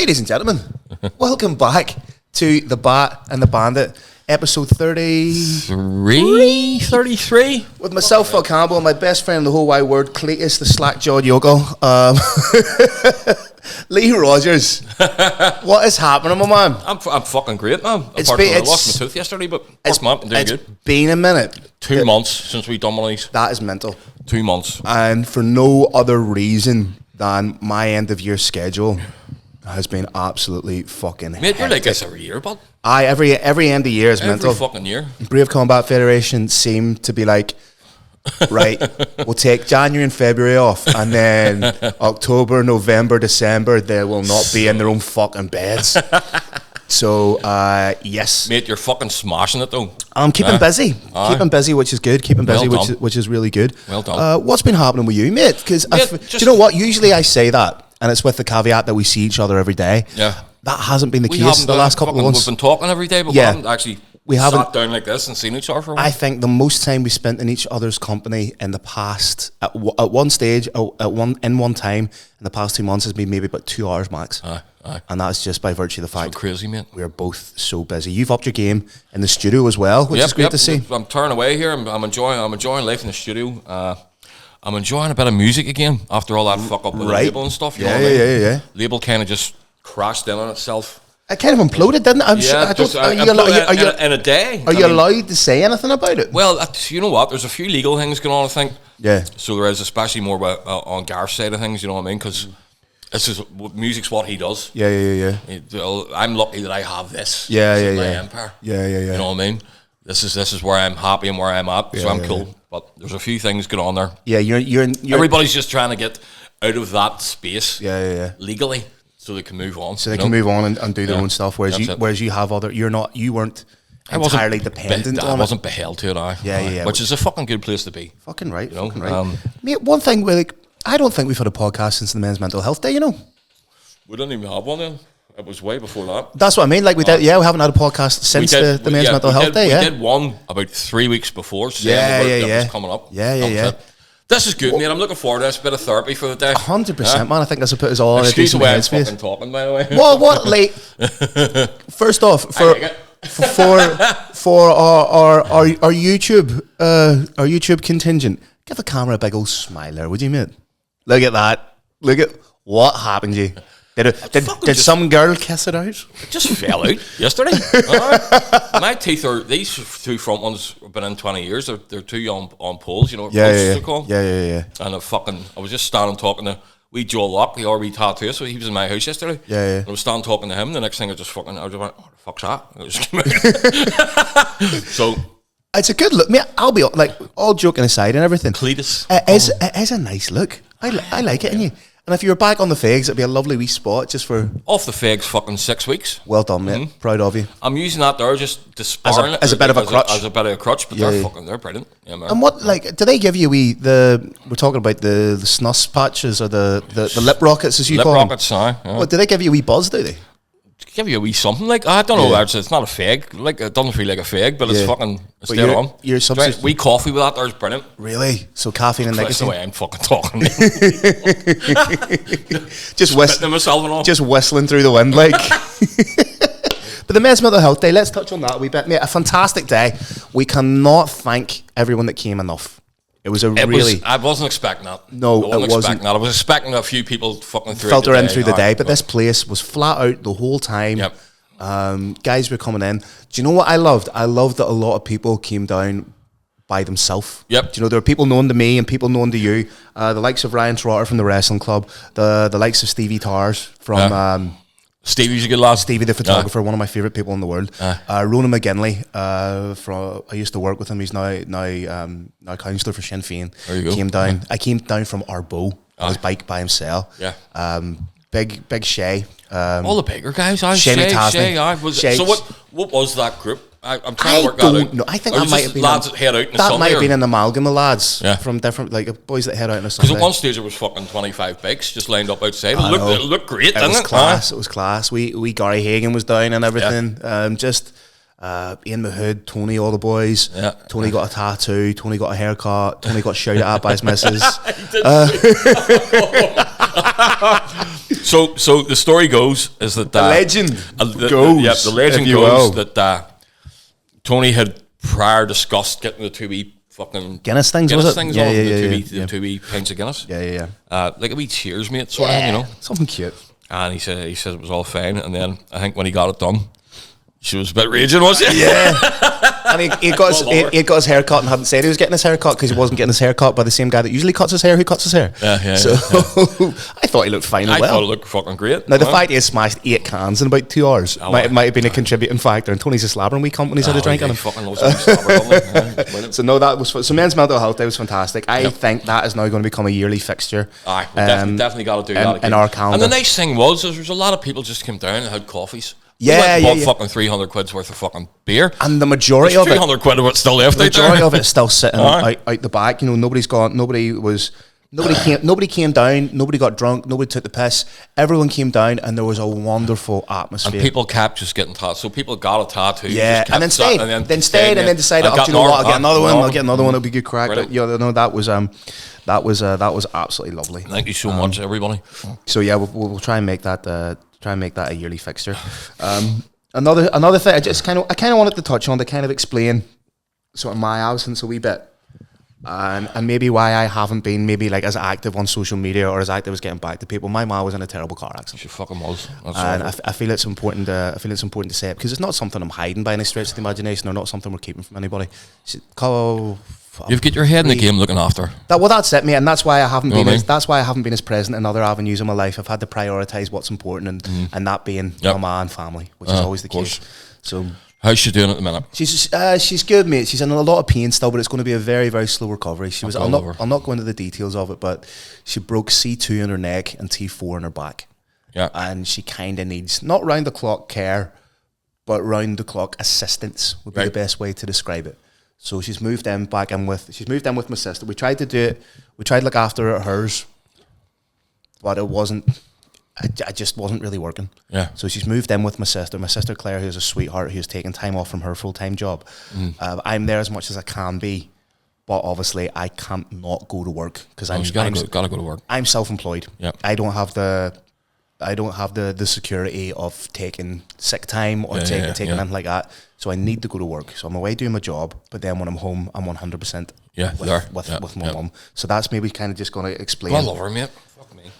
Ladies and gentlemen, welcome back to The Bat and the Bandit, episode 33. With myself, Phil Campbell, and my best friend in the whole wide world, Cleanest, the slack-jawed yokel. Lee Rogers. What is happening, my man? I'm fucking great, man. I lost my tooth yesterday, but I'm doing good. It's been a minute. 2 months since we done one of these. That is mental. 2 months. And for no other reason than my end of year schedule has been absolutely fucking Mate, you're like this every year, bud. Every end of year is mental. Every fucking year. Brave Combat Federation seem to be like, right, we'll take January and February off, and then October, November, December, they will not be in their own fucking beds. So, yes. Mate, you're fucking smashing it, though. I'm keeping busy. Keeping busy, which is good. Keeping busy, which is really good. Well done. What's been happening with you, mate? Because, do you know what? Usually I say that, and it's with the caveat that we see each other every day. Yeah. That hasn't been the case the last couple of months. We've been talking every day, but we haven't actually sat down like this and seen each other for a while. I think the most time we spent in each other's company in the past, at one stage, in one time, in the past 2 months has been maybe about 2 hours max. Aye. And that's just by virtue of the fact so crazy, mate. We're both so busy. You've upped your game in the studio as well, which is great to see. I'm turning away here. I'm enjoying life in the studio. I'm enjoying a bit of music again after all that fuck up with the label and stuff. You know what I mean? Yeah. Label kind of just crashed in on itself. It kind of imploded, didn't it? In a day. Are you allowed to say anything about it? Well, you know what? There's a few legal things going on, I think. Yeah. So there is, especially more about, on Gareth's side of things, you know what I mean? Because this is music's what he does. Yeah. I'm lucky that I have this. Yeah. My empire. Yeah. You know what I mean? This is where I'm happy and where I'm at, so I'm cool. But there's a few things going on there. Yeah, you're everybody's just trying to get out of that space. Yeah. Legally, so they can move on. So they can move on and do their own stuff. Whereas you have other, you weren't entirely dependent on it. I wasn't beheld to it. Yeah. Which is a fucking good place to be. Fucking right. You know? Fucking right. Mate, one thing I don't think we've had a podcast since the Men's Mental Health Day. You know, we didn't even have one then. It was way before that. That's what I mean. Like we haven't had a podcast since the Men's Mental Health Day. We did one about 3 weeks before. So that was coming up. Yeah. This is good, mate. I'm looking forward to this bit of therapy for the day. 100%, man. I think this will put us all in a decent decent way I'm headspace. fucking talking, by the way. What? Like, first off, for our YouTube contingent, give the camera a big old smiler, would you, mate? Look at that. Look at what happened to you. Did some girl kiss it out? It just fell out yesterday. My teeth these two front ones have been in 20 years. They're two on poles, you know what they're called? Yeah. And I was just standing talking to wee Joel Locke, the RB tattoo, so he was in my house yesterday. Yeah. And I was standing talking to him, the next thing I just went, oh, the fuck's that? And it just came out. So it's a good look. Mate, I'll be like, all joking aside and everything. Cletus. It is a nice look. I like it, and and if you were back on the fags, it'd be a lovely wee spot just for... Off the fags fucking 6 weeks. Well done, mate. Proud of you. I'm using that there just to sparring as a bit of a crutch. As a bit of a crutch, but they're brilliant. Yeah, man. And what, like, do they give you we're talking about the snus patches or the lip rockets, as you call them? Lip rockets, aye. Yeah. What, do they give you a wee buzz, do they? Give you a wee something, like, I don't know, it's not a fag, like, it doesn't feel like a fag, but it's fucking, it's dead on. Your substance... Wee coffee with that there is brilliant. Really? So caffeine and That's nicotine? the way I'm fucking talking. Just whistling through the wind, like... But the Men's Mental Health Day, let's touch on that a wee bit. Mate, a fantastic day. We cannot thank everyone that came enough. I wasn't expecting that. No, I wasn't. I was expecting a few people fucking filter in through the day, but this place was flat out the whole time. Yep. Guys were coming in. Do you know what I loved? I loved that a lot of people came down by themselves. Yep. Do you know, there were people known to me and people known to you. The likes of Ryan Trotter from the wrestling club, the likes of Stevie Tars from... Stevie's a good lad. Stevie, the photographer, one of my favourite people in the world. Ronan McGinley, I used to work with him. He's now councillor for Sinn Féin. There you go. Came down. I came down from Arbo on his bike by himself. Yeah. Big Shay. All the bigger guys. Shay. So what was that group? I'm trying to work that out. No, I think that might have been lads that head out on a Sunday. That might have been an amalgam of lads from different, like boys that head out on a Sunday. Because at one stage there was fucking 25 bikes just lined up outside. It looked great, didn't it? It was class. We Gary Hagan was down and everything. Ian Mahood, Tony, all the boys. Yeah. Tony got a tattoo. Tony got a haircut. Tony got shouted at by his missus. So the story goes is that the legend goes. Yeah, the legend goes that Tony had prior discussed getting the 2 wee fucking Guinness things. The 2 wee pints of Guinness. Yeah. Like a wee cheers, mate, sort of, you know, something cute. And he said it was all fine, and then I think when he got it done, she was a bit raging, was she? Yeah. And he got his hair cut and hadn't said he was getting his hair cut because he wasn't getting his hair cut by the same guy that usually cuts his hair who cuts his hair. So I thought he looked fine and well. I thought it looked fucking great. Now the fact he smashed 8 cans in about 2 hours might have been a contributing factor, and Tony's a slabbering wee cunt when he's had a drink on him. Fucking loves slabber, so no, that was so Men's Mental Health Day was fantastic. I think that is now going to become a yearly fixture. Aye, we definitely got to do that again. In our calendar. And the nice thing was there was a lot of people just came down and had coffees. Bought fucking 300 quid's worth of fucking beer, and the majority of it, 300 quid of it's still left. The majority of it's still sitting out the back. You know, nobody came down. Nobody got drunk. Nobody took the piss. Everyone came down, and there was a wonderful atmosphere. And people kept just getting tattoos. So people got a tattoo. Yeah, and then stayed, and then decided, oh, you know what? I'll get another one. I'll get another one. It'll be good crack. But, you know, that was absolutely lovely. Thank you so much, everybody. So yeah, we'll try and make that. Try and make that a yearly fixture. Another thing I kind of wanted to touch on to kind of explain sort of my absence a wee bit, and maybe why I haven't been maybe like as active on social media or as active as getting back to people. My ma was in a terrible car accident. She fucking was. And I feel it's important. I feel it's important to say it because it's not something I'm hiding by any stretch of the imagination, or not something we're keeping from anybody. You've got your head in the game looking after. That's it, mate, and that's why I haven't been. That's why I haven't been as present in other avenues of my life. I've had to prioritise what's important, and that being my ma and family, which is always the case. So, how's she doing at the minute? She's good, mate. She's in a lot of pain still, but it's going to be a very, very slow recovery. I'll not go into the details of it, but she broke C2 in her neck and T4 in her back. Yeah, and she kind of needs not round the clock care, but round the clock assistance would be the best way to describe it. So she's moved in with my sister. We tried to do it. We tried to look after her at hers, but it wasn't. I just wasn't really working. Yeah. So she's moved in with my sister. My sister Claire, who's a sweetheart, who's taken time off from her full-time job. I'm there as much as I can be, but obviously I can't not go to work because gotta go to work. I'm self-employed. Yeah. I don't have the security of taking sick time or taking anything like that. So I need to go to work. So I'm away doing my job, but then when I'm home, I'm 100% with my mum. So that's maybe kind of just going to explain. I love her, mate. Fuck me.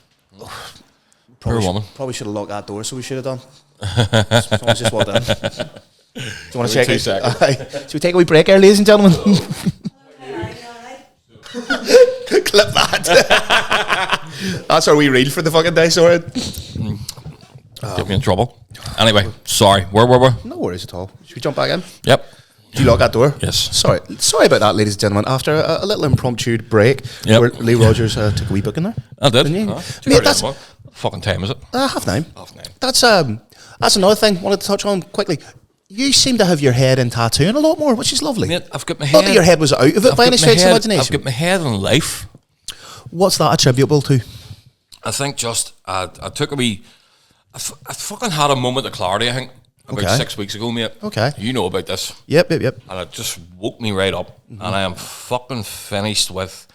Poor woman. Probably should have locked that door, so we should have done. Someone's just walked in. Do you want to check it? Should we take a wee break here, ladies and gentlemen? Clip that. That's our wee reel for the fucking day, sorry. Get me in trouble. Anyway, sorry. Where were we? No worries at all. Should we jump back in? Yep. Did you lock that door? Yes. Sorry about that, ladies and gentlemen. After a little impromptu break, where Lee Rogers took a wee book in there. I did. Mate, that's fucking time is it? 9:30. That's another thing I wanted to touch on quickly. You seem to have your head in tattooing a lot more, which is lovely. Mate, I've got my head. Not that your head was out of it by any stretch of imagination. I've got my head in life. What's that attributable to? I think just I took a wee. I fucking had a moment of clarity, I think, about 6 weeks ago, mate. Okay. You know about this. Yep. And it just woke me right up. And I am fucking finished with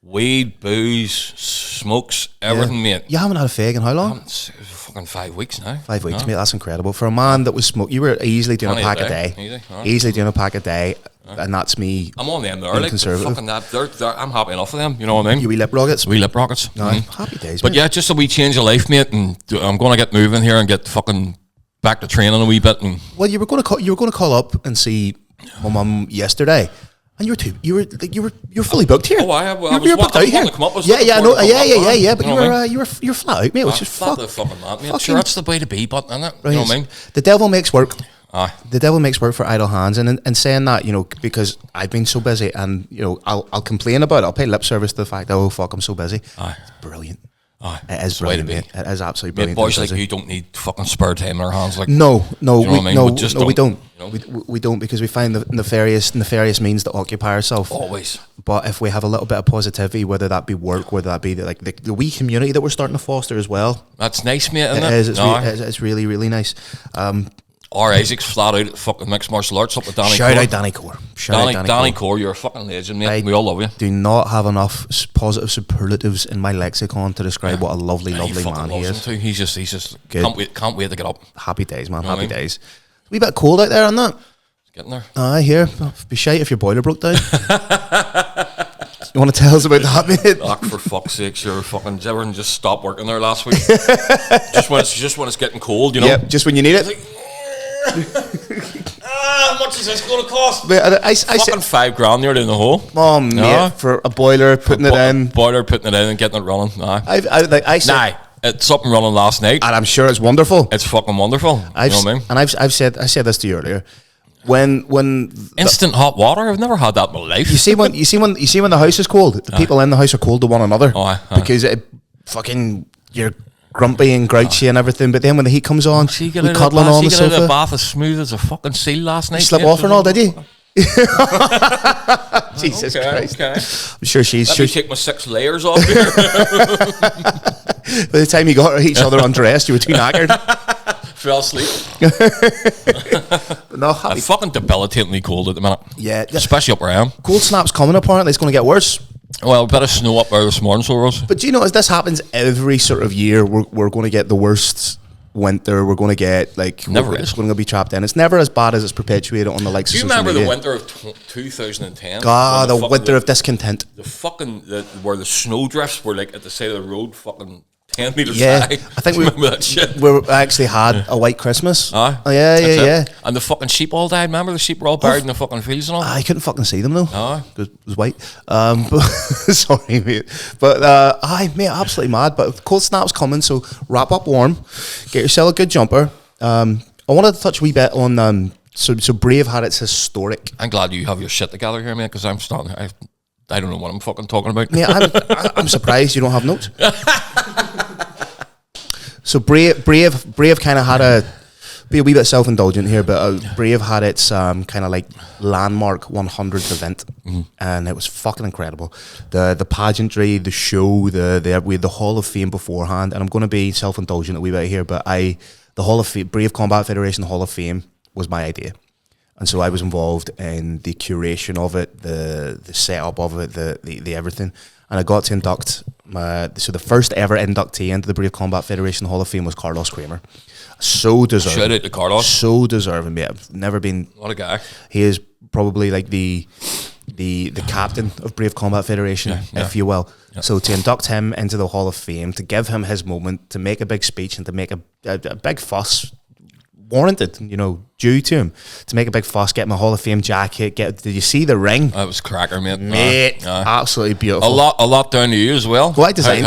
weed, booze, smokes, everything, mate. You haven't had a fag in how long? Fucking 5 weeks now. 5 weeks, mate. That's incredible. For a man that was smoking, you were easily doing a pack a day. Easily doing a pack a day. And that's me. I'm on them there, like fucking that. I'm happy enough for them. You know what I mean? You wee lip rockets. Happy days. But yeah, just a wee change of life, mate. And I'm going to get moving here and get fucking back to training a wee bit. And well, you were going to call up and see my mum yesterday, and you were fully booked here. Oh, I was booked out here. Come up with yeah. But you're flat out, mate. Which is fucking mad, mate. Sure, that's the way to be, but isn't it? You know what I mean? The devil makes work. Aye. The devil makes work for idle hands, and saying that, you know, because I've been so busy, and you know, I'll complain about it. I'll pay lip service to the fact that I'm so busy. Aye. It's brilliant. Aye. It is brilliant, mate. It is absolutely brilliant. Boys like you don't need fucking spare time in our hands. Like no, we don't. You know? We don't, because we find the nefarious means to occupy ourselves. Always. But if we have a little bit of positivity, whether that be work, whether that be the wee community that we're starting to foster as well. That's nice, mate. Isn't it is. It's really, really nice. R. Isaac's flat out at fucking mixed martial arts up with Danny Shout Core. out Danny Core. Shout out Danny Core, you're a fucking legend, mate. We all love you. Do not have enough positive superlatives in my lexicon to describe what a lovely man he is. He's just good. Can't wait to get up. Happy days, man. Happy days. A wee bit cold out there, isn't it? It's getting there. I hear. Be shite if your boiler broke down. You want to tell us about that, mate? Ach, for fuck's sake, you're fucking. Everyone just stopped working there last week. just when it's getting cold, you know. Yep, just when you need it. Like, how much is this going to cost? Mate, I fucking $5,000 nearly in the hole. Oh, mate, for a boiler, putting it in, and getting it running. I said, it's up and running last night, and I'm sure it's wonderful. It's fucking wonderful. You know what I mean? And I said this to you earlier. When instant hot water, I've never had that in my life. You see when the house is cold, the people in the house are cold to one another because you're grumpy and grouchy and everything. But then when the heat comes on, we cuddling on the sofa. Out of the bath as smooth as a fucking seal last night. You slept off and all, did you? Jesus Christ! Okay. I'm sure she's. Let me take my 6 layers off here. By the time you got each other undressed, you were too knackered. Fell asleep. No, I'm fucking debilitatingly cold at the minute. Yeah, especially up where I am. Cold snap's coming. Apparently, it's going to get worse. Well, a bit of snow up there this morning, so Ross. But do you know, as this happens every sort of year, we're going to get the worst winter. We're going to get it's going to be trapped in. It's never as bad as it's perpetuated on the likes of social media. Do you remember the winter of 2010? God, the winter of discontent. Where the snow drifts were like at the side of the road, fucking 10 meters high. I think remember that shit. We actually had a white Christmas. Yeah. And the fucking sheep all died. Remember the sheep were all buried in the fucking fields and all? I couldn't fucking see them though. It was white. But sorry, mate. But mate, absolutely mad. But cold snap's coming, so wrap up warm. Get yourself a good jumper. I wanted to touch a wee bit on so Brave had its historic. I'm glad you have your shit together here, mate, because I'm starting. I don't know what I'm fucking talking about. Mate, I'm surprised you don't have notes. So Brave kind of had be a wee bit self-indulgent here, but Brave had its kind of like landmark 100th event, and it was fucking incredible. The pageantry, the show, we had the Hall of Fame beforehand, and I'm going to be self-indulgent a wee bit here, but the Hall of Fame, Brave Combat Federation Hall of Fame was my idea. And so I was involved in the curation of it, the setup of it, the everything. And I got to induct so the first ever inductee into the Brave Combat Federation Hall of Fame was Carlos Kramer. So deserving. Shout out to Carlos. So deserving, mate. I've never been. What a guy. He is probably like the captain of Brave Combat Federation, if you will. Yeah. So to induct him into the Hall of Fame, to give him his moment, to make a big speech and to make a big fuss, warranted, due to him, to make a big fuss, get my Hall of Fame jacket. Did you see the ring? That was cracker, mate. Mate, absolutely beautiful. A lot down to you as well. Well, I designed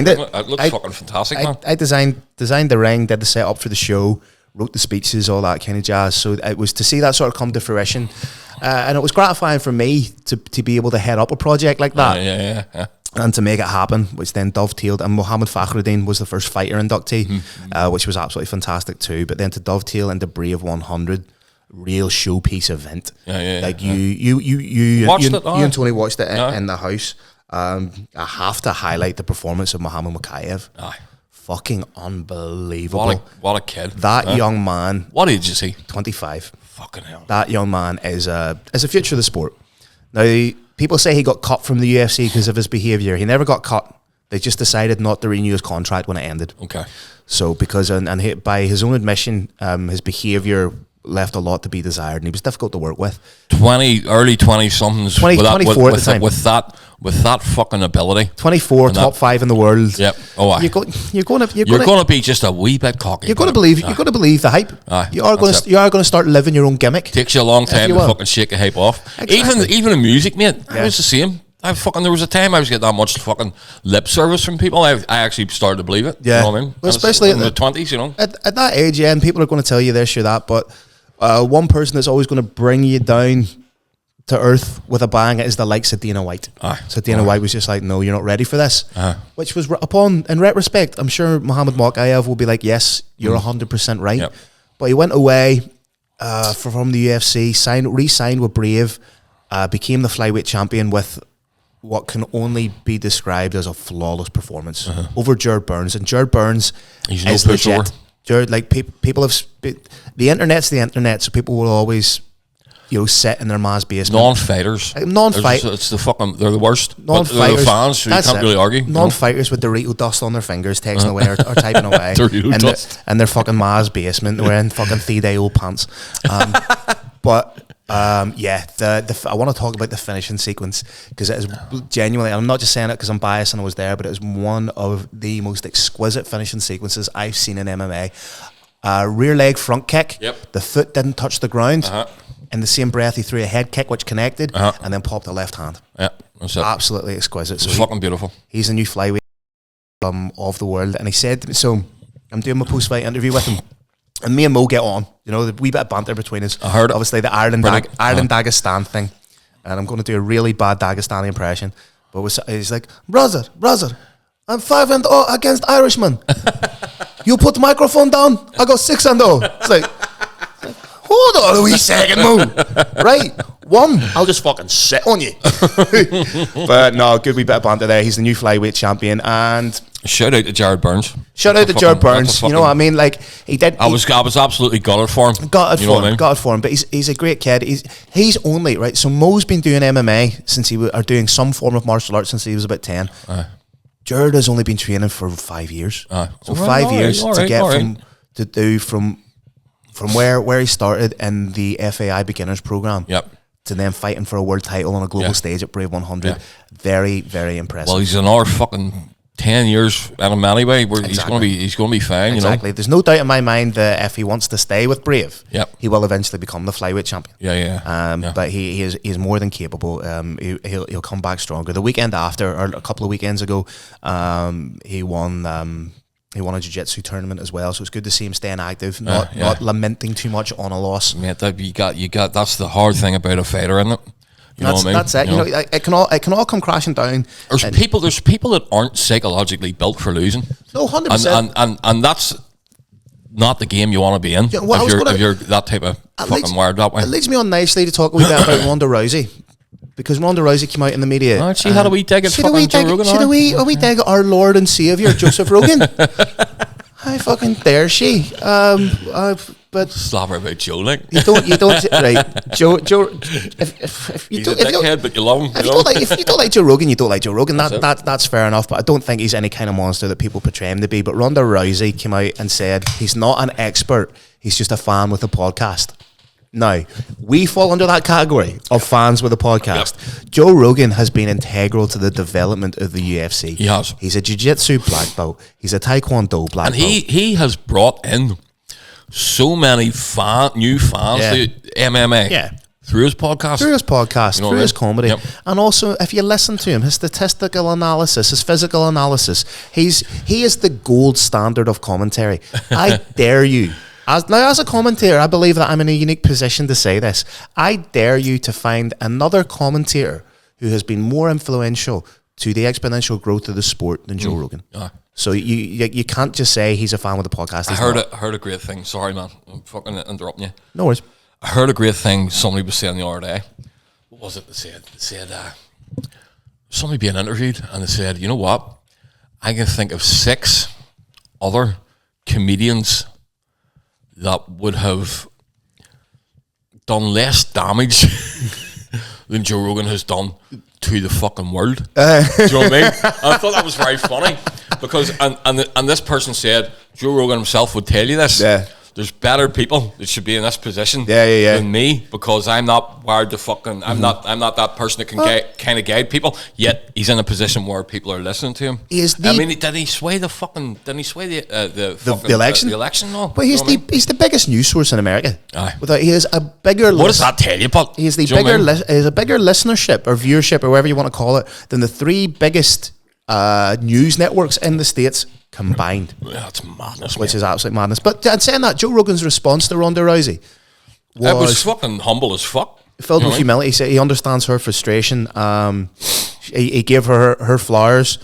it. It looks fucking fantastic, man. I designed the ring, did the setup for the show, wrote the speeches, all that kind of jazz. So it was to see that sort of come to fruition, and it was gratifying for me to be able to head up a project like that. Yeah. And to make it happen, which then dovetailed, and Mohammed Fakhruddin was the first fighter inductee, which was absolutely fantastic too. But then to dovetail into Brave 100, real showpiece event. You and Tony watched it in the house. I have to highlight the performance of Mohammed Makayev. Fucking unbelievable. What a kid. That young man. What age is he? 25. Fucking hell. That young man is a future of the sport. Now, people say he got cut from the UFC because of his behaviour. He never got cut. They just decided not to renew his contract when it ended. Okay. So because by his own admission, his behaviour left a lot to be desired, and he was difficult to work with. Early 20-somethings. 24 at the time. With that fucking ability. 24, top 5 in the world. Yep. Oh, you're going to be just a wee bit cocky. You're going to believe the hype. You are going to start living your own gimmick. Takes you a long time to fucking shake the hype off. Exactly. Even in music, mate. Yeah. I was the same. There was a time I was getting that much fucking lip service from people. I actually started to believe it. Yeah. You know what I mean? Well, especially in the 20s, At that age, and people are going to tell you this or that, but one person that's always going to bring you down to earth with a bang is the likes of Dana White. So Dana White was just like, no, you're not ready for this. Which was in retrospect, I'm sure Mohammed Makayev will be like, yes, you're 100% right. Yep. But he went away from the UFC, re-signed with Brave, became the flyweight champion with what can only be described as a flawless performance over Jared Burns. And Jared Burns is legit. Jared, like people have the internet's the internet, so people will always, sit in their ma's basement. Non-fighters. It's the fucking, they're the worst. Non-fighters. They're the fans, so you can't really argue. Non-fighters with Dorito dust on their fingers, texting away or typing away. Dorito dust. In their fucking ma's basement, wearing fucking 3-day-old pants. But I want to talk about the finishing sequence, because it is genuinely, I'm not just saying it because I'm biased and I was there, but it is one of the most exquisite finishing sequences I've seen in MMA. Rear leg front kick. Yep. The foot didn't touch the ground. In the same breath, he threw a head kick which connected, and then popped the left hand. Yeah, that's it. Absolutely exquisite. It's fucking beautiful. He's the new flyweight of the world, and he said, so I'm doing my post-fight interview with him, and me and Mo get on, the wee bit of banter between us. I heard it. Obviously the Ireland-Dagestan thing, and I'm going to do a really bad Dagestani impression, but he's like, brother, I'm 5-0 against Irishmen. You put the microphone down, I got 6-0. It's like, hold on a wee second, Mo. Right, one, I'll just fucking sit on you. But no, good wee bit of banter there. He's the new flyweight champion, and shout out to Jared Burns. Shout out to Jared Burns. You know what I mean? Like, he did. I was absolutely gutted for him. Gutted for him. But he's a great kid. He's only right. So Mo's been doing MMA since or doing some form of martial arts since he was about 10. Jared has only been training for 5 years. So 5 years to get from where he started in the FAI beginners program. Yep. To then fighting for a world title on a global stage at Brave 100. Yeah. Very, very impressive. Well, he's another fucking 10 years at him anyway, where he's going to be fine. Exactly. There's no doubt in my mind that if he wants to stay with Brave, he will eventually become the flyweight champion. But he is more than capable. He'll come back stronger. The weekend after, or a couple of weekends ago, he won. He won a jiu-jitsu tournament as well, so it's good to see him staying active, not lamenting too much on a loss. Mate, you got. That's the hard thing about a fighter, isn't it? You know what I mean? That's it. It can all come crashing down. There's people that aren't psychologically built for losing. No, 100%. And that's not the game you want to be in. If you're that type of fucking wired that way. It leads me on nicely to talk a wee bit about Ronda Rousey. Because Ronda Rousey came out in the media. She had a wee dig at fucking Joe Rogan. She had a wee dig at our Lord and Saviour, Joseph Rogan. How fucking dare she? But slap her about Joe, like. You don't, right, Joe, if you he's a dickhead, but you love him. If you don't like Joe Rogan, you don't like Joe Rogan. That's fair enough, but I don't think he's any kind of monster that people portray him to be. But Ronda Rousey came out and said he's not an expert, he's just a fan with a podcast. Now, we fall under that category of fans with a podcast. Yep. Joe Rogan has been integral to the development of the UFC. He has. He's a jiu-jitsu black belt. He's a taekwondo black belt. And he has brought in so many new fans to MMA. Through his podcast. Through his comedy. Yep. And also, if you listen to him, his statistical analysis, his physical analysis, he is the gold standard of commentary. I dare you. As a commentator, I believe that I'm in a unique position to say this. I dare you to find another commentator who has been more influential to the exponential growth of the sport than Joe Rogan. So you can't just say he's a fan with the podcast. I heard a great thing. Sorry, man. I'm fucking interrupting you. No worries. I heard a great thing somebody was saying the other day. What was it they said? They said somebody being interviewed, and they said, you know what? I can think of 6 other comedians that would have done less damage than Joe Rogan has done to the fucking world. Do you know what I mean? I thought that was very funny because and this person said Joe Rogan himself would tell you this. Yeah. There's better people that should be in this position than me because I'm not wired to fucking. I'm not that person that can kind of guide people. Yet he's in a position where people are listening to him. Did he sway the fucking? Didn't he sway the election? The election, no. But he's the biggest news source in America. Aye. He has a bigger. What does that tell you, Paul? He has a bigger listenership or viewership or whatever you want to call it than the 3 biggest news networks in the States combined. Yeah, it's madness. Which is absolute madness. But saying that, Joe Rogan's response to Ronda Rousey was fucking humble as fuck. Filled with humility. He said he understands her frustration. He gave her flowers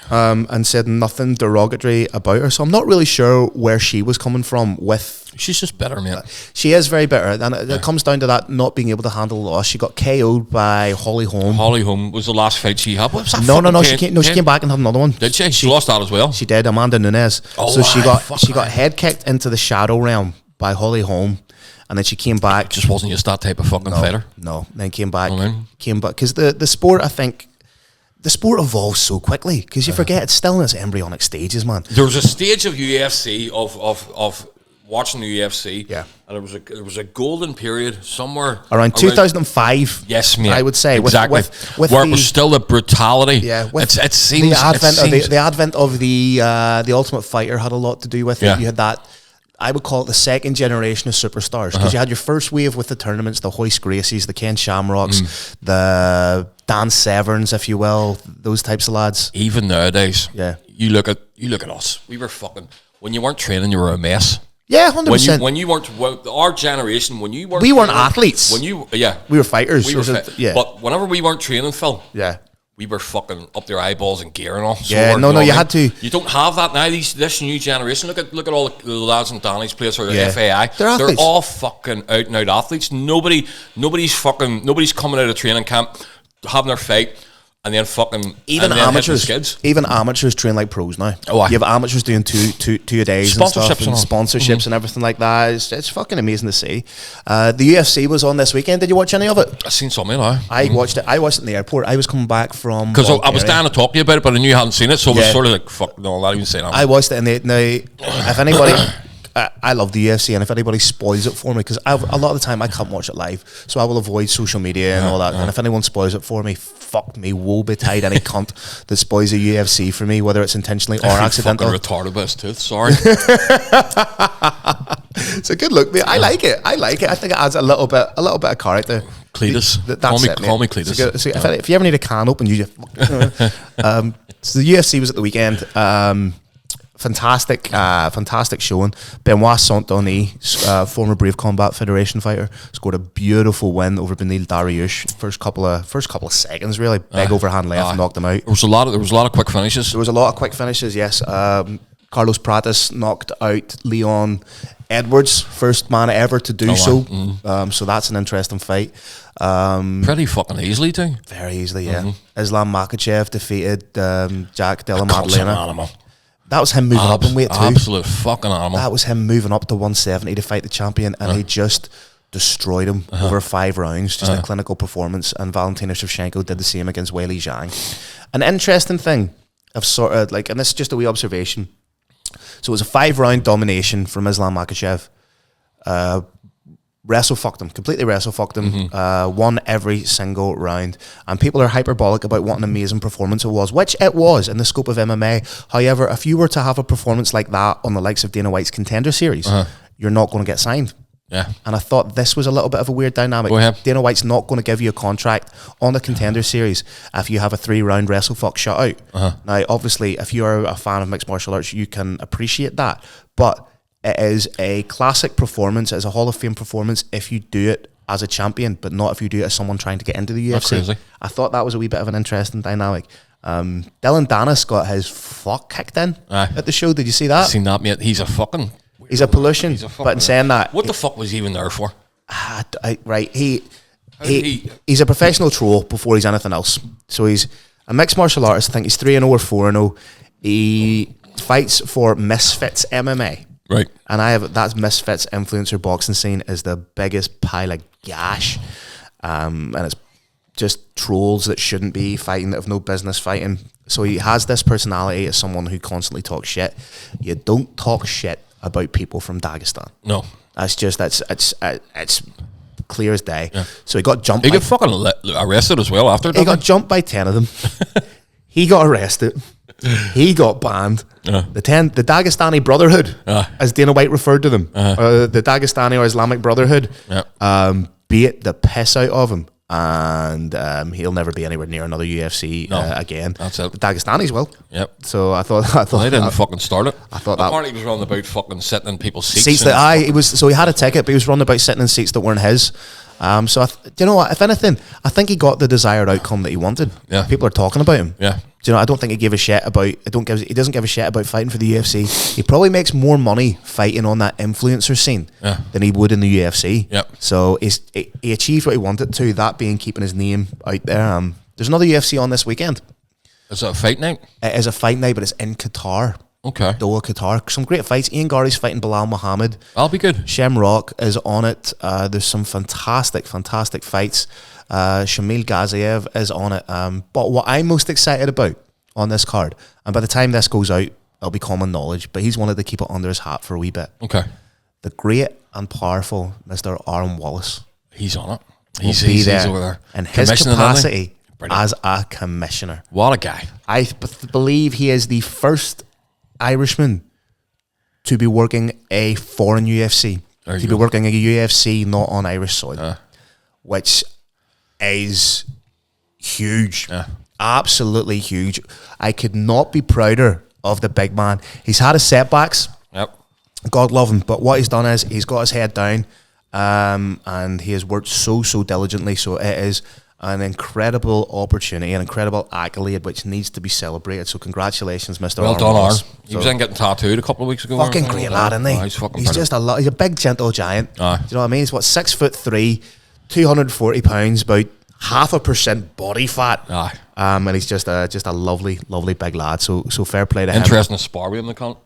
and said nothing derogatory about her. So I'm not really sure where she was coming from with She's just bitter, man. She is very bitter, and it comes down to that not being able to handle loss. She got KO'd by Holly Holm. Holly Holm was the last fight she had. What was that? No. She came back and had another one. Did she? She lost that as well. She did. Amanda Nunes. So she got head kicked into the shadow realm by Holly Holm. And then she came back. Just wasn't just that type of fucking fighter. No. Then came back. Because the sport, I think, the sport evolves so quickly. Because you forget it's still in its embryonic stages, man. There was a stage of UFC of watching the UFC. Yeah. And there was a golden period somewhere around 2005. Yes, mate. I would say exactly with where it was still the brutality. Yeah. It seems the advent of the Ultimate Fighter had a lot to do with it. You had that. I would call it the second generation of superstars, because you had your first wave with the tournaments, the Hoist Gracies, the Ken Shamrocks, the Dan Severns, if you will, those types of lads. Even nowadays, you look at us. We were fucking, when you weren't training, you were a mess. Yeah, 100%. When you weren't, our generation, when you weren't, we weren't athletes. We were fighters. But whenever we weren't training, Phil, we were fucking up their eyeballs in gear and all. So you had to. You don't have that now. This new generation. Look at all the lads in Danny's place or the FAI. They're all fucking out and out athletes. Nobody's coming out of training camp, having their fight, and then fucking even amateurs train like pros now. Oh, you have amateurs doing two a days sponsorships and and everything like that. It's fucking amazing to see. The UFC was on this weekend. Did you watch any of it? I seen something now. I watched it. I watched it in the airport. I was coming back from because I was down to talk to you about it, but I knew you hadn't seen it, so it was sort of like fuck. No, I'm not even saying that. I watched it, and if anybody. I love the UFC, and if anybody spoils it for me, because a lot of the time I can't watch it live, so I will avoid social media and all that. And if anyone spoils it for me, fuck me, woe betide any cunt that spoils the UFC for me, whether it's intentionally or accidental. Fucking retarded by his tooth. Sorry. It's a good look, mate. I like it. I think it adds a little bit of character. Cletus. Call me Cletus. So if you ever need a can open, you just. So the UFC was at the weekend. Fantastic showing. Benoit Saint-Denis, former Brave Combat Federation fighter, scored a beautiful win over Benil Dariush. First couple of seconds, really. Big overhand left, knocked him out. There was a lot of quick finishes. Yes. Carlos Pratis knocked out Leon Edwards, first man ever to do so. So that's an interesting fight. Pretty fucking easily too. Very easily, yeah. Islam Makhachev defeated Jack Della Maddalena. That was him moving up in weight too. Absolute fucking animal. That was him moving up to 170 to fight the champion, and he just destroyed him over 5 rounds. Just a clinical performance. And Valentina Shevchenko did the same against Weili Zhang. An interesting thing, I've sort of like, and this is just a wee observation. So it was a 5-round domination from Islam Makhachev. Completely wrestle fucked him, won every single round, and people are hyperbolic about what an amazing performance it was, which it was in the scope of MMA. However, if you were to have a performance like that on the likes of Dana White's Contender Series, you're not going to get signed. Yeah. And I thought this was a little bit of a weird dynamic. Dana White's not going to give you a contract on the Contender Series if you have a 3-round wrestle fuck shutout. Now, obviously, if you're a fan of mixed martial arts, you can appreciate that, but it is a classic performance. It's a Hall of Fame performance if you do it as a champion, but not if you do it as someone trying to get into the UFC. That's crazy. I thought that was a wee bit of an interesting dynamic. Dylan Danis got his fuck kicked in at the show. Did you see that? I've seen that, mate. He's a fucking... He's a pollution. But in saying that... What the fuck was he even there for? He's a professional troll before he's anything else. So he's a mixed martial artist. I think he's 3-0 or 4-0. He fights for Misfits MMA. Right. And that's Misfits influencer boxing scene is the biggest pile of gash. And it's just trolls that shouldn't be fighting, that have no business fighting. So he has this personality as someone who constantly talks shit. You don't talk shit about people from Dagestan. No. That's just, it's clear as day. Yeah. So he got jumped. He got fucking arrested as well after that. He got jumped by 10 of them. He got arrested. He got banned. The Dagestani Brotherhood, as Dana White referred to them, the Dagestani or Islamic Brotherhood, beat the piss out of him, and he'll never be anywhere near another UFC again. That's it. The Dagestanis will. Yep. So I thought they didn't fucking start it. I thought apparently he was running about fucking sitting in people's seats. He had a ticket, but he was running about sitting in seats that weren't his. So do you know what? If anything, I think he got the desired outcome that he wanted. Yeah, people are talking about him. Yeah, do you know? I don't think he gave a shit about. He doesn't give a shit about fighting for the UFC. He probably makes more money fighting on that influencer scene than he would in the UFC. Yep. So he achieved what he wanted to. That being keeping his name out there. There's another UFC on this weekend. Is it a fight night? It is a fight night, but it's in Qatar. Okay. Doha, Qatar. Some great fights. Ian Garry's fighting Bilal Muhammad. I'll be good. Shamrock is on it. There's some fantastic fights. Shamil Gaziev is on it. But what I'm most excited about on this card, and by the time this goes out, it'll be common knowledge, but he's wanted to keep it under his hat for a wee bit. Okay. The great and powerful Mr. Aaron Wallace. He's on it. He's over there. In his capacity as a commissioner. What a guy. I believe he is the first Irishman to be working a foreign UFC. To be working a UFC not on Irish soil. Which is huge. Absolutely huge. I could not be prouder of the big man. He's had his setbacks. Yep. God love him. But what he's done is he's got his head down, and he has worked so diligently. So it is an incredible opportunity, an incredible accolade which needs to be celebrated. So congratulations, Mr. Well done, Aaron. He was in getting tattooed a couple of weeks ago. Fucking great lad, isn't he? He's just he's a big gentle giant. Do you know what I mean? He's 6'3", 240 pounds, about 0.5% body fat. And he's just a lovely big lad. So fair play to him. Interesting to spar with him, the cunt.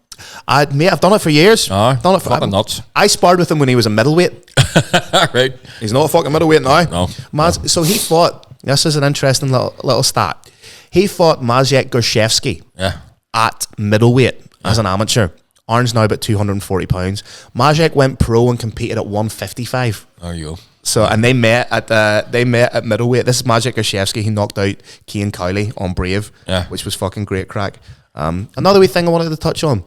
Mate, I've done it for years. Done it for fucking nuts. I sparred with him when he was a middleweight. Right. He's not a fucking middleweight now. No. So he fought. This is an interesting little stat. He fought Maciej Gorszewski at middleweight as an amateur. Aaron's now about 240 pounds. Maciej went pro and competed at 155. There you go. So and they met at middleweight. This is Maciej Gorszewski. He knocked out Cian Cowley on Brave, which was fucking great crack. Another wee thing I wanted to touch on.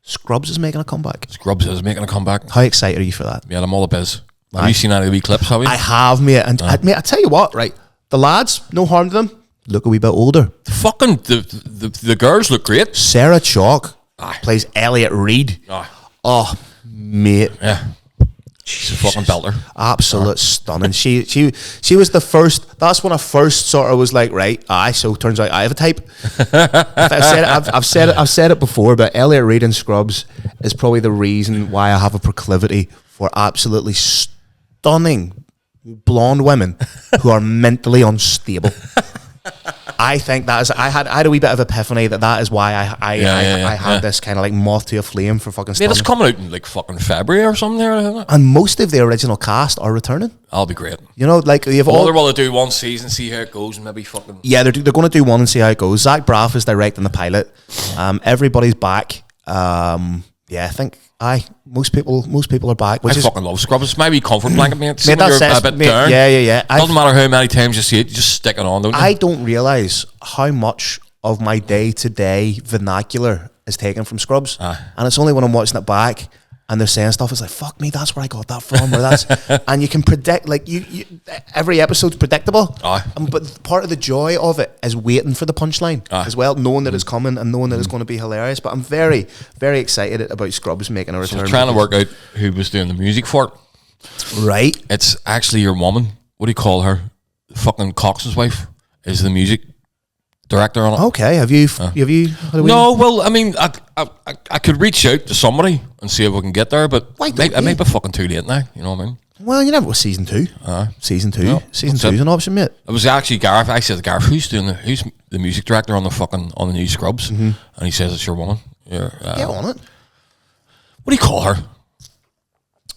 Scrubs is making a comeback. Scrubs is making a comeback. How excited are you for that? Yeah, I'm all a biz. Have you seen any of the wee clips, have you? I have, mate. And mate, I tell you what, right? The lads, no harm to them, look a wee bit older. The girls look great. Sarah Chalk plays Elliot Reed. Oh, mate. Yeah. She's a fucking belter. Absolute stunning. She was the first. That's when I first sort of was like, right. So turns out I have a type. I've said it before, but Elliot Reed in Scrubs is probably the reason why I have a proclivity for absolutely stunning blonde women who are mentally unstable. I think that is. I had a wee bit of epiphany that is why I had this kind of like moth to a flame for fucking. Yeah, it's coming out in like fucking February or something there, isn't it? And most of the original cast are returning. That'll be great. You know, like you've all. They're going to do one season, see how it goes, and maybe fucking. Yeah, they're going to do one and see how it goes. Zach Braff is directing the pilot. Everybody's back. I think. Most people are back. I fucking love Scrubs. It's my wee comfort blanket, mate. When you're a bit down. Yeah. Doesn't matter how many times you see it, you just stick it on, don't you? I don't realise how much of my day-to-day vernacular is taken from Scrubs. And it's only when I'm watching it back and they're saying stuff, it's like, fuck me, that's where I got that from, or that's... and you can predict, like, you every episode's predictable. But part of the joy of it is waiting for the punchline as well, knowing that it's coming and knowing that it's going to be hilarious. But I'm very, very excited about Scrubs making a return. So trying to work out who was doing the music for it. Right. It's actually your woman. What do you call her? Fucking Cox's wife is the music director on it. Okay, have you? No, well, I mean, I could reach out to somebody and see if we can get there, but it may be fucking too late now. You know what I mean? Well, you never was season 2. Season 2. No, season 2 is an option, mate. It was actually Gareth. I said to Gareth, who's the music director on the new Scrubs? And he says it's your woman. Get on it. What do you call her?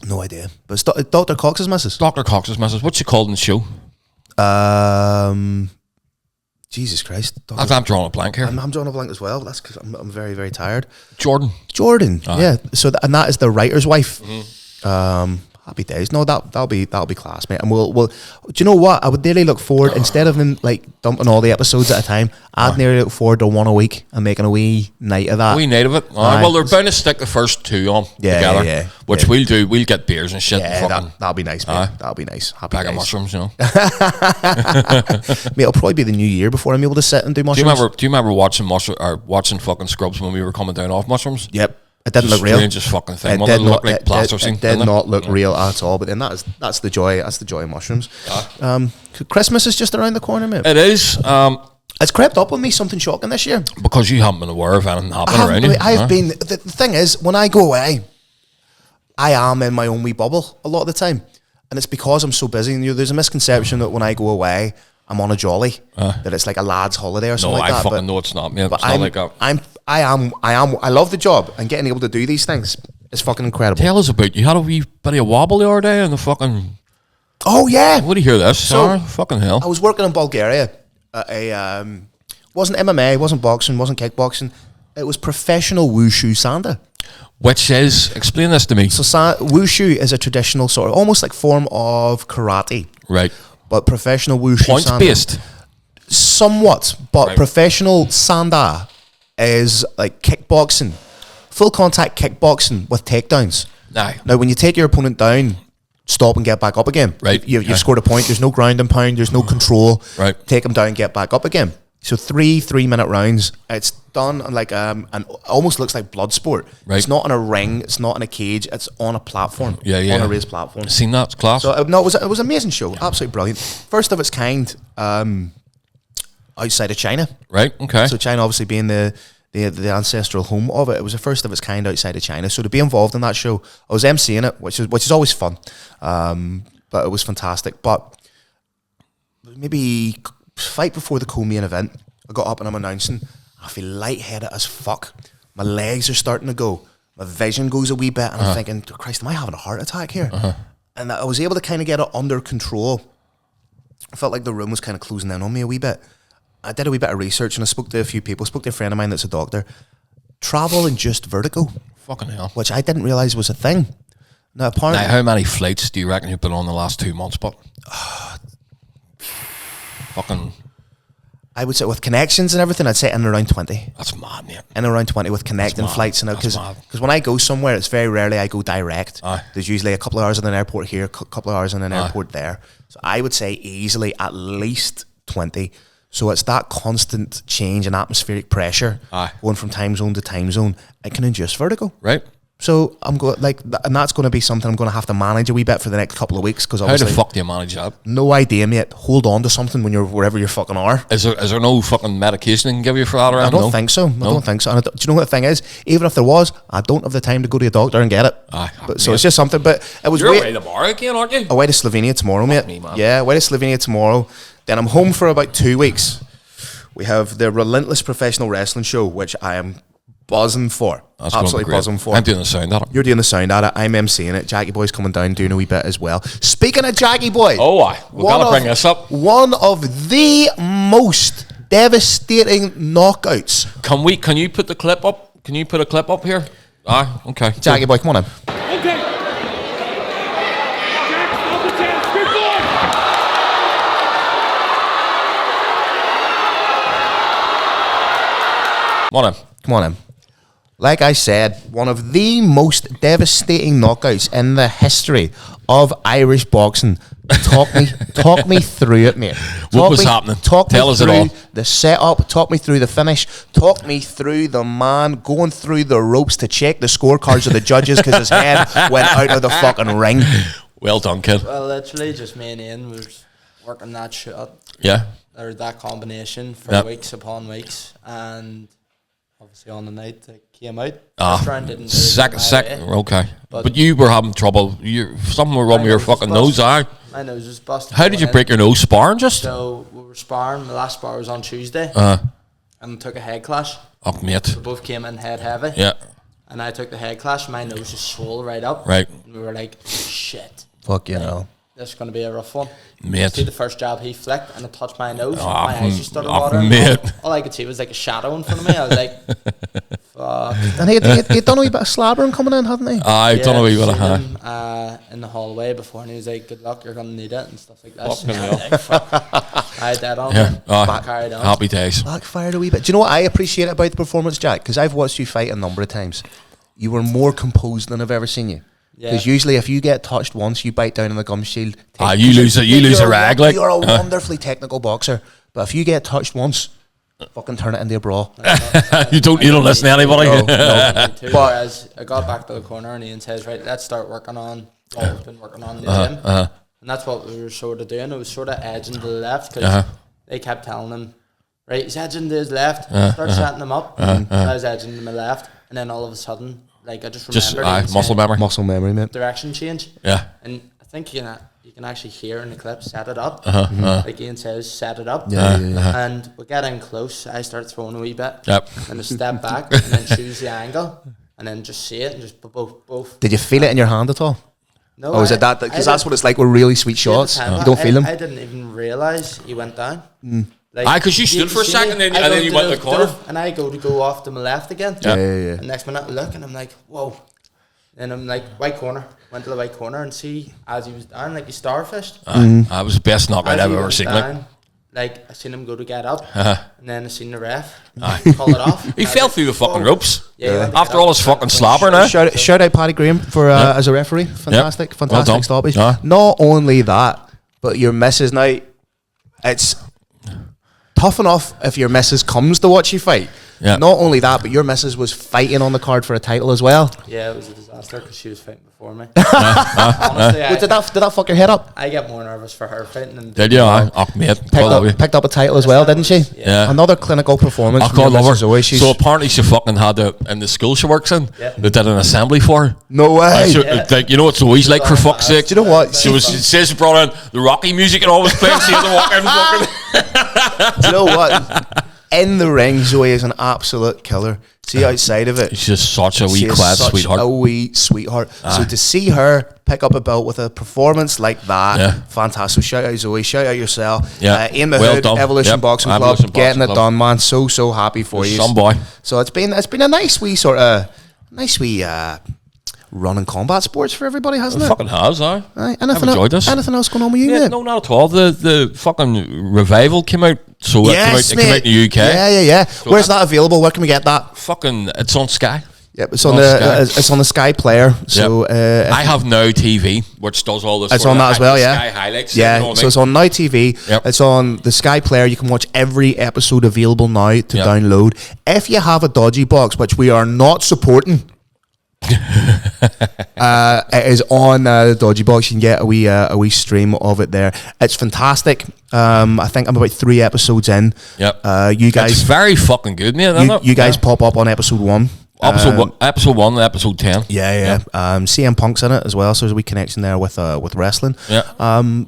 No idea. But it's Dr. Cox's missus. Dr. Cox's missus. What's she called in the show? Jesus Christ. I'm drawing a blank here. I'm drawing a blank as well. That's because I'm very, very tired. Jordan. Yeah. So and that is the writer's wife. Happy days. No, that'll be class, mate. And we'll. Do you know what? I would nearly look forward instead of them like dumping all the episodes at a time. I'd nearly look forward to one a week and making a wee night of that. A wee night of it. Well, they're bound to stick the first 2 on together. Which we'll do. We'll get beers and shit. Yeah, that'll be nice, mate. That'll be nice. Happy bag days. Of mushrooms, you know. Mate, it'll probably be the new year before I'm able to sit and do mushrooms. Do you remember watching fucking Scrubs when we were coming down off mushrooms? Yep. It didn't look real. Strangest fucking thing. It did not look like plasticine. It did not look real at all. But then that's the joy. That's the joy of mushrooms. Christmas is just around the corner, mate. It is. It's crept up on me something shocking this year. Because you haven't been aware of anything happening around you. I've been. The thing is, when I go away, I am in my own wee bubble a lot of the time, and it's because I'm so busy. And there's a misconception that when I go away, I'm on a jolly, that it's like a lad's holiday or something like that. No, I fucking know it's not, man. It's not like that. I love the job, and getting able to do these things is fucking incredible. Tell us about, you had a wee bit of a wobble the other day and the fucking... Oh, yeah. What do you hear this? So, fucking hell. I was working in Bulgaria at wasn't MMA, wasn't boxing, wasn't kickboxing. It was professional wushu sanda. Which is, explain this to me. So wushu is a traditional sort of, almost like form of karate. Right. But professional wushu points sanda. Based? Somewhat. But professional sanda is like kickboxing. Full contact kickboxing with takedowns. Aye. Now, when you take your opponent down, stop and get back up again. Right. You've scored a point. There's no ground and pound. There's no control. Right. Take them down, get back up again. So 3-minute rounds. It's done on like and almost looks like blood sport. Right. It's not in a ring. It's not in a cage. It's on a platform. Yeah. On a raised platform. Seen that? It's class. So no, it was an amazing show. Absolutely brilliant. First of its kind outside of China. Right. Okay. So China obviously being the ancestral home of it. It was the first of its kind outside of China. So to be involved in that show, I was emceeing it, which is always fun. But it was fantastic. But maybe fight before the co-main event, I got up and I'm announcing, I feel lightheaded as fuck. My legs are starting to go. My vision goes a wee bit, and I'm thinking, Christ, am I having a heart attack here? And I was able to kind of get it under control. I felt like the room was kind of closing in on me a wee bit. I did a wee bit of research and I spoke to a few people. I spoke to a friend of mine that's a doctor. Travel-induced vertigo. Fucking hell. Which I didn't realise was a thing. Now, apparently... Now, how many flights do you reckon you've been on the last 2 months, but... fucking... I would say with connections and everything, I'd say in and around 20. That's mad, mate. In and around 20 with connecting flights. Because when I go somewhere, it's very rarely I go direct. There's usually a couple of hours in an airport here, a couple of hours in an airport there. So I would say easily at least 20. So it's that constant change in atmospheric pressure going from time zone to time zone. It can induce vertigo. Right. So I'm going and that's going to be something I'm going to have to manage a wee bit for the next couple of weeks. Because how the fuck do you manage that? No idea, mate. Hold on to something when you're wherever you fucking are. Is there no fucking medication they can give you for that? I don't think so. I don't think so. And do you know what the thing is? Even if there was, I don't have the time to go to a doctor and get it. So it's just something. But it was. You're away tomorrow again, aren't you? Away to Slovenia tomorrow, mate. Yeah, away to Slovenia tomorrow. Then I'm home for about 2 weeks. We have the Relentless Professional Wrestling Show, which I am buzzing for. That's absolutely buzzing for. I'm doing the sound at it. You're doing the sound at it. I'm emceeing it. Jackie Boy's coming down doing a wee bit as well. Speaking of Jackie Boy, we've got to bring this up. One of the most devastating knockouts. Can you put the clip up? Can you put a clip up here? Okay. Jackie Boy, come on in. Okay. Come on in. Like I said, one of the most devastating knockouts in the history of Irish boxing. Talk me through it, mate. What was happening? Tell us it all. The setup. Talk me through the finish. Talk me through the man going through the ropes to check the scorecards of the judges because his head went out of the fucking ring. Well done, kid. Well, literally, just me and Ian was working that shot. Yeah. Or that combination for weeks upon weeks, and obviously on the night it came out. First round didn't second, okay. But you were having trouble. Something was wrong with your fucking nose, My nose was busted. How did you break your nose? Sparring just? So we were sparring. The last spar was on Tuesday. And took a head clash. Oh, mate. We both came in head heavy. Yeah. And I took the head clash. My nose just swelled right up. Right. And we were like, shit. Fuck you know. This is going to be a rough one. Mate. See the first jab he flicked and it touched my nose. My eyes just started watering. Mate. All I could see was like a shadow in front of me. I was like, fuck. And he'd done a wee bit of slabbering coming in, hadn't he? I've done a wee bit of him in the hallway before, and he was like, good luck, you're going to need it and stuff like that. Fucking hell. I had that on. Yeah. Carried on. Happy days. Backfired a wee bit. Do you know what I appreciate about the performance, Jack? Because I've watched you fight a number of times. You were more composed than I've ever seen you. Because usually if you get touched once, you bite down on the gum shield. You lose a rag. You're a wonderfully technical boxer. But if you get touched once, fucking turn it into a brawl. You don't listen to anybody. No. But whereas I got back to the corner and Ian says, right, let's start working on what we've been working on in the gym. And that's what we were sort of doing. It was sort of edging to the left because they kept telling him, right, he's edging to his left. Start setting him up. I was edging to my left. And then all of a sudden, like, I just remembered. Muscle memory, mate. Direction change. Yeah. And I think you can actually hear in the clip, set it up. Like Ian says, set it up. And we get in close. I start throwing a wee bit. Yep. And I step back and then choose the angle. And then just see it and just both. Did you feel it in your hand at all? No. Or was it that? Because that's what it's like with really sweet shots. You don't feel them. I didn't even realise he went down. Because you stood for a second and then you went to the corner. And I go off to my left again. Yeah. And next minute I look and I'm like, whoa. And I'm like, white corner. Went to the white corner and see, as he was down, like he starfished. That was the best knockout I've ever seen. Like I seen him go to get up, and then I seen the ref call it off. He fell through the fucking ropes. Yeah. After all his fucking slobber now. Shout out Paddy Graham for as a referee. Fantastic Well stoppage. Not only that, but your missus now, it's tough enough if your missus comes to watch you fight. Yeah. Not only that, but your missus was fighting on the card for a title as well. Yeah, it was a disaster because she was fighting before me. Honestly, did that fuck your head up? I get more nervous for her fighting than did you? Mate, picked up a title as well, didn't she? Yeah. Another clinical performance. I love her. So apparently she fucking had in the school she works in. They did an assembly for her. No way. Like, you know it's always like, for fuck's sake. Do you know what? She says she brought in the Rocky music and all was playing. She had to walk in. Do you know what? In the ring, Zoe is an absolute killer. See, outside of it, she's just such a wee clad sweetheart. A wee sweetheart. So to see her pick up a belt with a performance like that, fantastic. Shout out Zoe. Shout out yourself. Ian Mahood, Evolution Boxing Club, getting it done, man. So happy for you. Some boy. So it's been a nice wee running combat sports for everybody, hasn't it? Fucking has, I've enjoyed this. Anything else going on with you, mate? No, not at all. The fucking Revival came out, so it came out in the UK. Yeah. So where's that available? Where can we get that? Fucking, it's on Sky. Yep, it's on the Sky Player. So I have Now TV, which does all this. It's on that as well, yeah. Sky highlights. Yeah, you know so it's on Now TV. Yep. It's on the Sky Player. You can watch every episode available now to download. If you have a dodgy box, which we are not supporting. It is on the Dodgy Box. You can get a wee stream of it there. It's fantastic. I think I'm about 3 episodes in. Yep. You guys, it's very fucking good, man. You guys pop up on episode 1. Episode 1 and episode 10. Yeah. CM Punk's in it as well, so there's a wee connection there with wrestling. Yeah.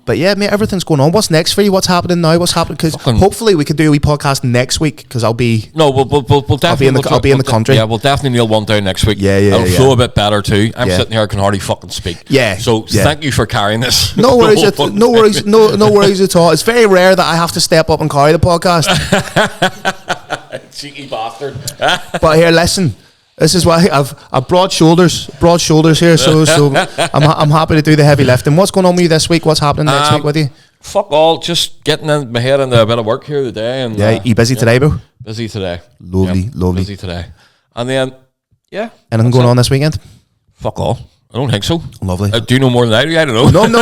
But yeah, mate, everything's going on. What's next for you? What's happening now? What's happening? Because hopefully we could do a wee podcast next week. Because I'll be we'll definitely I'll be in the country. Yeah, we'll definitely nail one down next week. Yeah. It'll flow a bit better too. I'm sitting here, I can hardly fucking speak. Yeah. So thank you for carrying this. No worries. No worries at all. It's very rare that I have to step up and carry the podcast. Cheeky bastard. But here, listen. This is why I've broad shoulders here. So I'm happy to do the heavy lifting. What's going on with you this week? What's happening next week with you? Fuck all. Just getting my head into a bit of work here today. And you busy today, bro? Busy today. Lovely. Busy today. And then anything going on this weekend? Fuck all. I don't think so. Lovely. Do you know more than I do? I don't know. No.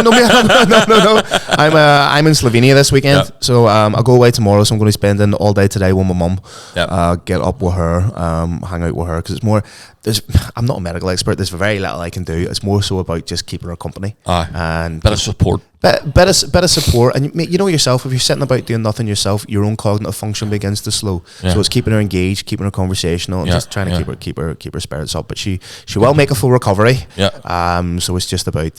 I'm in Slovenia this weekend, so I'll go away tomorrow. So I'm going to be spending all day today with my mum. Get up with her, hang out with her, because it's more. I'm not a medical expert. There's very little I can do. It's more so about just keeping her company and bit of support. Bit of support, and you know yourself. If you're sitting about doing nothing yourself, your own cognitive function begins to slow. So it's keeping her engaged, keeping her conversational, and just trying to keep her spirits up. But she will make a full recovery. So it's just about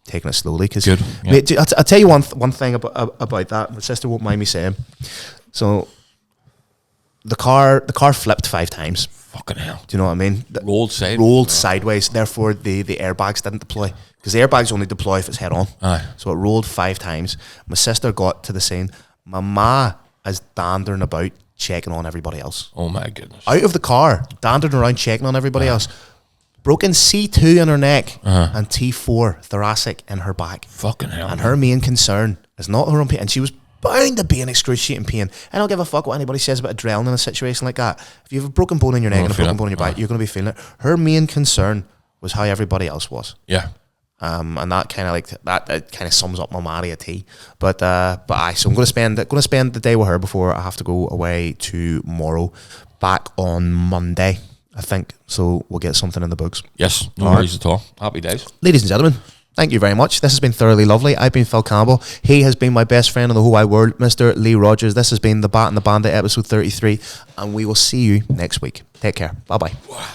taking it slowly. Because I'll tell you one thing about that. My sister won't mind me saying. So the car flipped 5 times. Fucking hell. Do you know what I mean? Rolled sideways. Therefore, the airbags didn't deploy. Because the airbags only deploy if it's head on. So it rolled 5 times. My sister got to the scene. My ma is dandering about checking on everybody else. Oh my goodness. Out of the car, dandering around checking on everybody else. Broken C2 in her neck and T4 thoracic in her back. Fucking hell. And her main concern is not her own pain. And she was bound to be in excruciating pain. I don't give a fuck what anybody says about adrenaline in a situation like that. If you have a broken bone in your neck and a broken bone in your back, you're going to be feeling it. Her main concern was how everybody else was. Yeah. And that kind of that kind of sums up my Maria tea. So I'm going to spend the day with her before I have to go away tomorrow. Back on Monday, I think. So we'll get something in the books. Yes, no worries at all. Happy days, ladies and gentlemen. Thank you very much. This has been thoroughly lovely. I've been Phil Campbell. He has been my best friend in the whole wide world, Mr. Lee Rogers. This has been The Bat and the Bandit, episode 33, and we will see you next week. Take care. Bye bye.